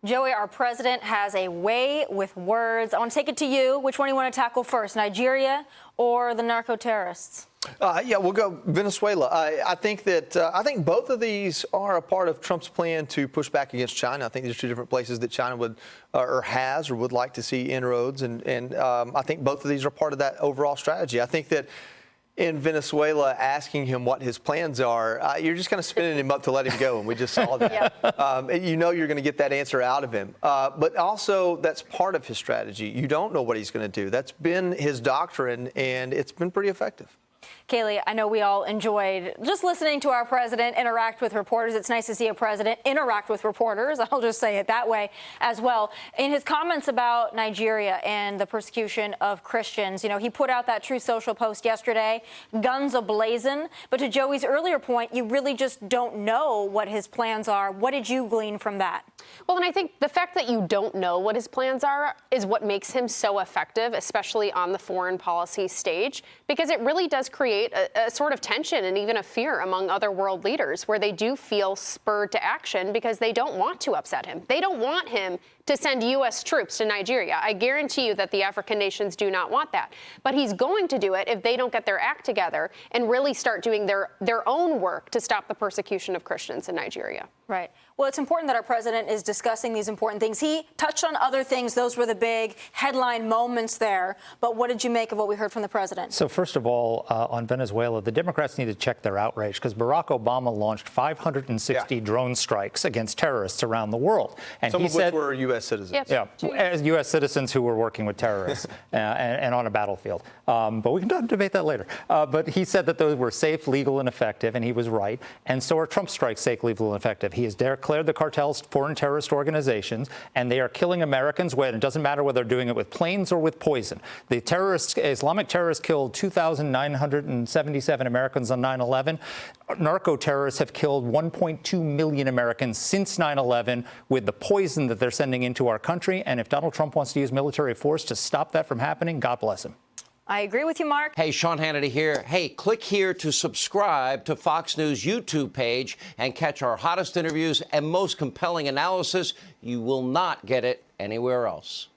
Joey, our president has a way with words. I want to take it to you. Which one do you want to tackle first, Nigeria or the narco-terrorists? Yeah, we'll go Venezuela. I think both of these are a part of Trump's plan to push back against China. I think there's two different places that China would would like to see inroads, and I think both of these are part of that overall strategy. I think that in Venezuela, asking him what his plans are, you're just kind of spinning him up to let him go, and we just saw that. You know you're going to get that answer out of him. But also, that's part of his strategy. You don't know what he's going to do. That's been his doctrine, and it's been pretty effective. Kayleigh, I know we all enjoyed just listening to our president interact with reporters. It's nice to see a president interact with reporters. I'll just say it that way as well. In his comments about Nigeria and the persecution of Christians, you know, he put out that Truth Social post yesterday, guns ablazing. But to Joey's earlier point, you really just don't know what his plans are. What did you glean from that? Well, and I think the fact that you don't know what his plans are is what makes him so effective, especially on the foreign policy stage, because it really does create a sort of tension and even a fear among other world leaders where they do feel spurred to action because they don't want to upset him. They don't want him to send U.S. troops to Nigeria. I guarantee you that the African nations do not want that. But he's going to do it if they don't get their act together and really start doing their own work to stop the persecution of Christians in Nigeria. Right. Well, it's important that our president is discussing these important things. He touched on other things. Those were the big headline moments there. But what did you make of what we heard from the president? So first of all, on Venezuela, the Democrats need to check their outrage because Barack Obama launched 560 drone strikes against terrorists around the world. And Some he of said, which were U.S. citizens. Yeah, as U.S. citizens who were working with terrorists and on a battlefield. But we can debate that later. But he said that those were safe, legal, and effective, and he was right. And so are Trump strikes safe, legal, and effective. He has declared the cartels foreign terrorist organizations, and they are killing Americans. It doesn't matter whether they're doing it with planes or with poison. The Islamic terrorists killed 2,977 Americans on 9/11. Narco-terrorists have killed 1.2 million Americans since 9/11 with the poison that they're sending into our country. And if Donald Trump wants to use military force to stop that from happening, God bless him. I agree with you, Mark. Hey, Sean Hannity here. Hey, click here to subscribe to Fox News YouTube page and catch our hottest interviews and most compelling analysis. You will not get it anywhere else.